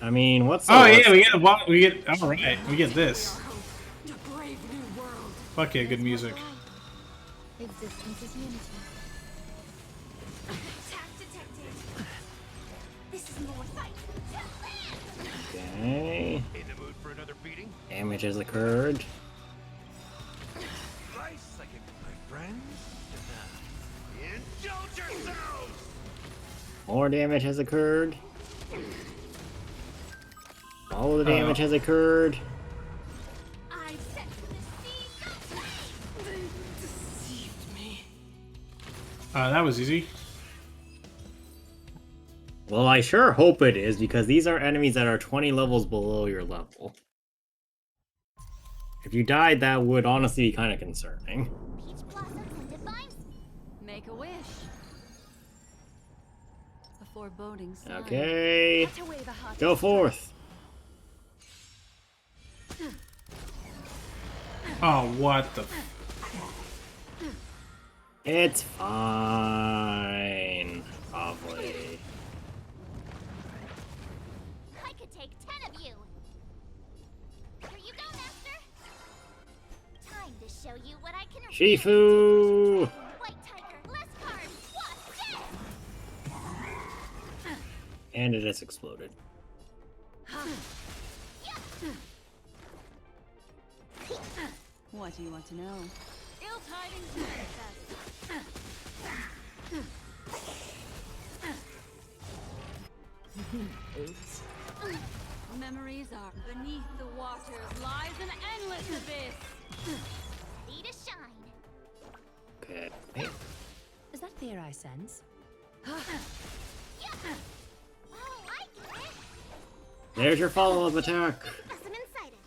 I mean, what's the Oh worst- yeah, we get all right. We get this. Fuck yeah, good music. Existence is unity. detected. This is more fight. Okay. In the mood for another beating? Damage has occurred. Slice second, my friends. Indulge yourselves! More damage has occurred. All of the damage has occurred. I set the sea. They deceived me. That was easy. Well, I sure hope it is, because these are enemies that are 20 levels below your level. If you died, that would honestly be kind of concerning. Peach blossoms and divine. Make a wish. A foreboding sign. Okay. Cut away the hot Go forth. Oh, what the... It's fine. Probably. I could take 10 of you. Here you go, Master. Time to show you what I can. Shifu! White tiger, less cards. Wasp dead. And it has exploded. What do you want to know? Ill tidings manifest. Oops. Memories are beneath the waters lies an endless abyss. Ready to shine. Okay. Is that fear I sense? Oh, I get it. There's your follow-up attack. As I'm inside it.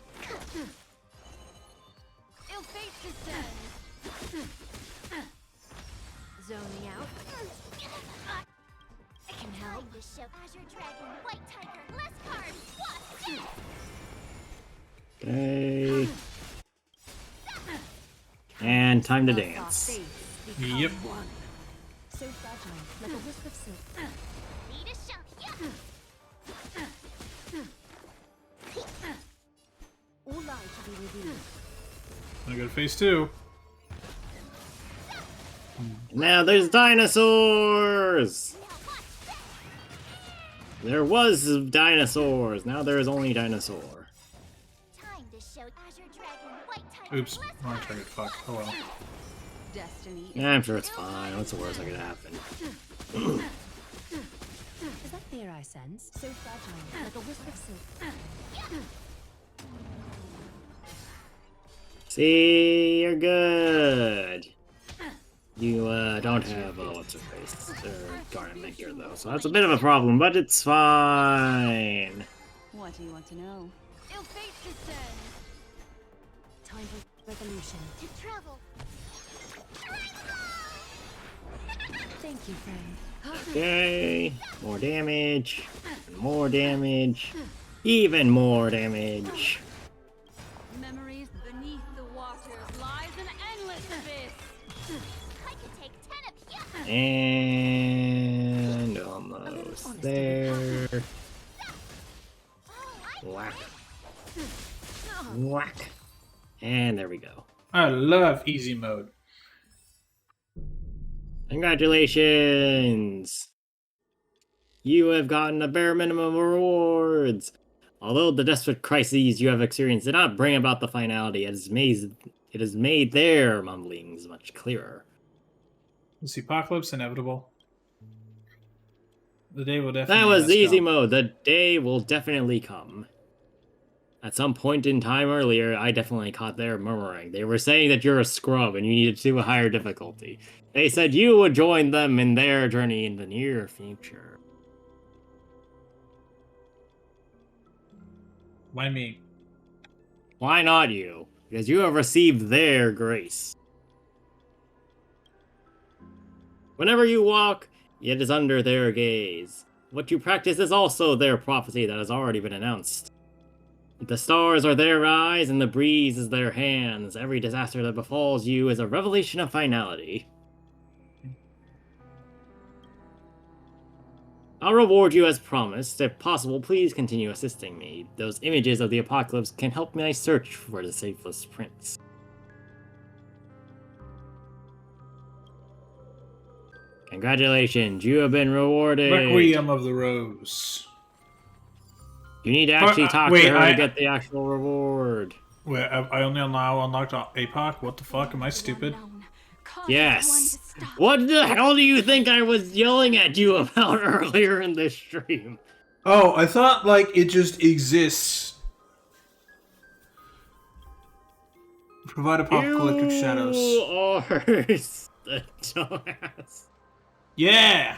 Ill fate descends. Zoning out. I can help. To show Azure Dragon, White Tiger, less cards, Wasp dead. Okay. And time to dance. Yep. So fragile, like a wisp of silk. Need a shot. All lies to be revealed. I go to phase 2. Now there's dinosaurs! There was dinosaurs. Now there is only dinosaur. Time to show Azure Dragon, White Tiger, Oops, wrong target. Fuck. Oh well. Destiny. Yeah, I'm sure it's fine. What's the worst that could happen? Is that fear I sense? So fragile, like a wisp of silk. See, you're good. You don't have what's her face garment here though, so that's a bit of a problem, but it's fine. What do you want to know? Ill fate descends. Time for revolution. To travel. Thank you, friend. Okay, more damage, more damage, even more damage. Memories beneath the waters lies an endless abyss. I could take 10 of you. And almost there. Whack. Whack. And there we go. I love easy mode. Congratulations! You have gotten the bare minimum rewards! Although the desperate crises you have experienced did not bring about the finality, it has made their mumblings much clearer. Is the apocalypse inevitable? The day will definitely. That was ask easy up. mode. The day will definitely come. At some point in time earlier, I definitely caught their murmuring. They were saying that you're a scrub and you needed to do a higher difficulty. They said you would join them in their journey in the near future. Why me? Why not you? Because you have received their grace. Whenever you walk, it is under their gaze. What you practice is also their prophecy that has already been announced. The stars are their eyes and the breeze is their hands. Every disaster that befalls you is a revelation of finality. I'll reward you as promised. If possible, please continue assisting me. Those images of the apocalypse can help me search for the Safeless Prince. Congratulations, you have been rewarded. Requiem of the Rose. You need to actually talk wait, to her to get the actual reward. Wait, I only now unlocked APOC? What the fuck? Am I stupid? Yes. What the hell do you think I was yelling at you about earlier in this stream? Oh, I thought, like, it just exists. Provide apocalyptic shadows. You are the dumbass. Yeah!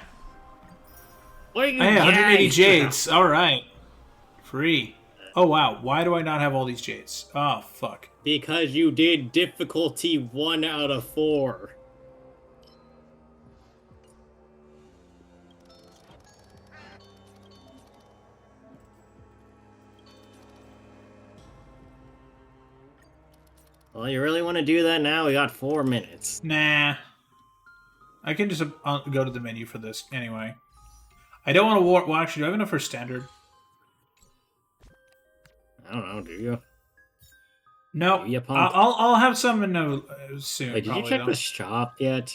What are you Hey, 180 gagged jades. Alright. Free. Oh, wow. Why do I not have all these jades? Oh, fuck. Because you did difficulty 1 out of 4. Well, you really want to do that now? We got 4 minutes. Nah. I can just go to the menu for this anyway. I don't want to war. Well, actually, do I have enough for standard? I don't know, do you? No. Do you, punk? I'll have some in soon. Wait, did you check the shop yet?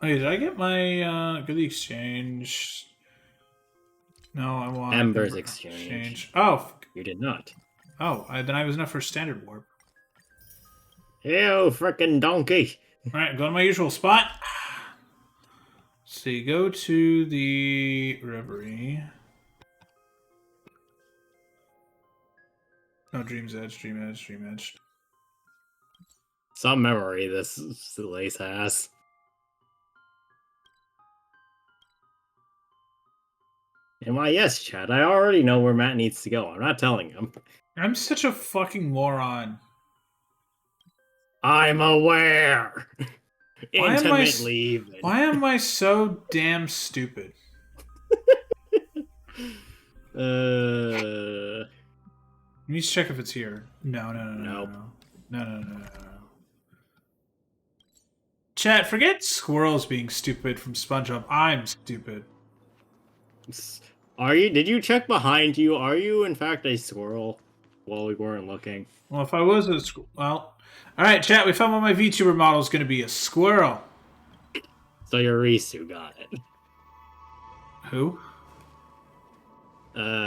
Wait, did I get my good exchange? No, I want Ember's exchange. Oh. You did not. Oh, then I was enough for standard warp. Ew, frickin' donkey. Alright, go to my usual spot. So you go to the Reverie. No, Dream's Edge, Dream Edge, Dream Edge. Some memory this lace has. And why, yes, Chad, I already know where Matt needs to go. I'm not telling him. I'm such a fucking moron. I'm aware. Why Intimately, even. Why am I so damn stupid? Uh, Let me just check if it's here. No. Nope. No. Chat, forget squirrels being stupid from SpongeBob. I'm stupid. Are you? Did you check behind you? Are you, in fact, a squirrel? Well, we weren't looking. Well, if I was a squirrel... Well... Alright, chat, we found one of my VTuber model is going to be a squirrel. So your Risu got it. Who?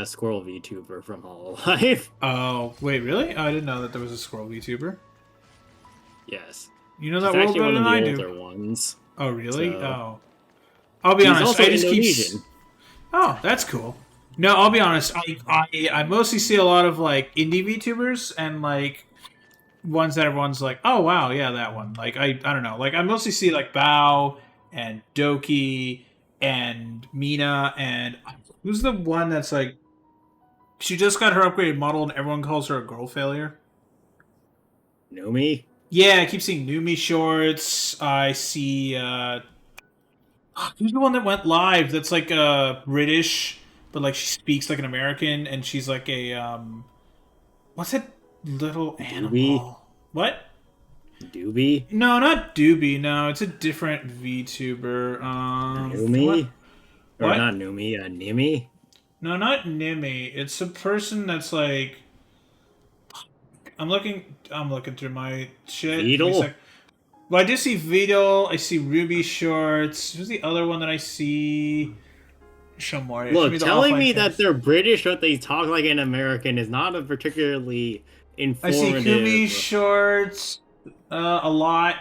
Squirrel VTuber from Hololive. Oh, wait, really? Oh, I didn't know that there was a squirrel VTuber. Yes. You know He's that world actually better one than of I the do. older ones. Oh, really? So... Oh. I'll be He's honest, also I just Indonesian. keep... Oh, that's cool. No, I'll be honest, I mostly see a lot of, like, indie VTubers and, like, ones that everyone's like, oh, wow, yeah, that one. Like, I don't know. Like, I mostly see, like, Bao and Doki and Mina and... Who's the one that's, like... She just got her upgraded model and everyone calls her a girl failure? Numi? Yeah, I keep seeing Numi shorts. I see, who's the one that went live that's, like, British, but, like, she speaks like an American, and she's, like, a, what's that little animal? Doobie? What? Doobie? No, not Doobie, no. It's a different VTuber. Numi? Or What? not Numi, Nimi? No, not Nimi. It's a person that's, like... I'm looking through my shit. Beetle? Well, I do see Beetle. I see Ruby Shorts. Who's the other one that I see? Show more. Look, telling me that they're British but they talk like an American is not a particularly I informative... see Kumi Shorts a lot.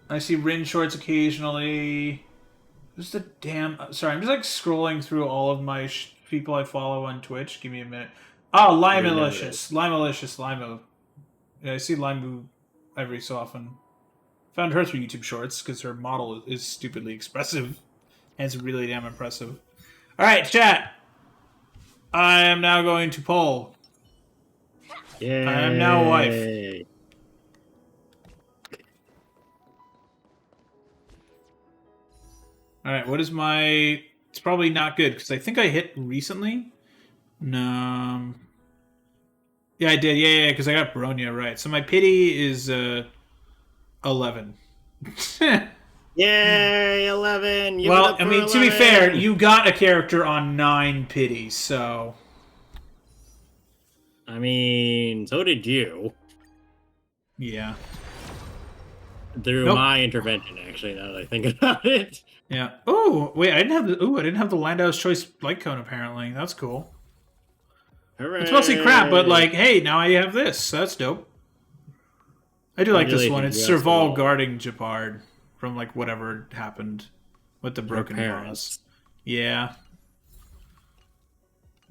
I see Rin Shorts occasionally. Who's the damn... Sorry, I'm just like scrolling through all of my people I follow on Twitch. Give me a minute. Oh, Limalicious. Limo. Yeah, I see Limu every so often. Found her through YouTube Shorts because her model is stupidly expressive. And it's really damn impressive. Alright, chat. I am now going to poll. Yay. I am now a wife. Alright, what is my... It's probably not good, because I think I hit recently. No. Yeah, I did. Yeah, because I got Bronya, right. So my pity is 11. Yay, 11! Well, I mean, to be fair, you got a character on 9 pity, so... I mean, so did you. Yeah. through Nope. my intervention, actually, now that I think about it. Yeah. Oh, wait, I didn't have the Landau's Choice light cone, apparently. That's cool. Hooray! It's mostly crap, but like, hey, now I have this. That's dope. I do like this one. It's Congratulations, you Serval have guarding Japard from like whatever happened with the broken vase. parents. Yeah.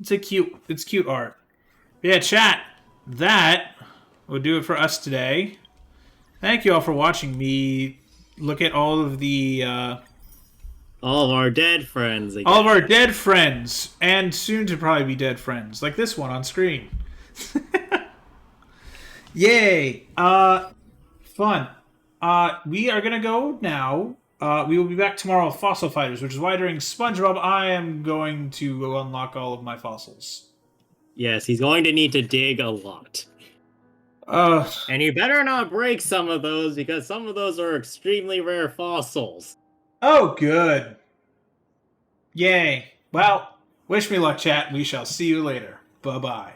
It's cute art. Yeah, chat. That will do it for us today. Thank you all for watching me look at all of the All of our dead friends. Again. all of our dead friends and soon to probably be dead friends, like this one on screen. Yay! Fun. We are gonna go now. We will be back tomorrow with Fossil Fighters, which is why during SpongeBob I am going to unlock all of my fossils. Yes, he's going to need to dig a lot. Uh, And you better not break some of those, because some of those are extremely rare fossils. oh, good. Yay. Well, wish me luck, chat. We shall see you later. Bye-bye.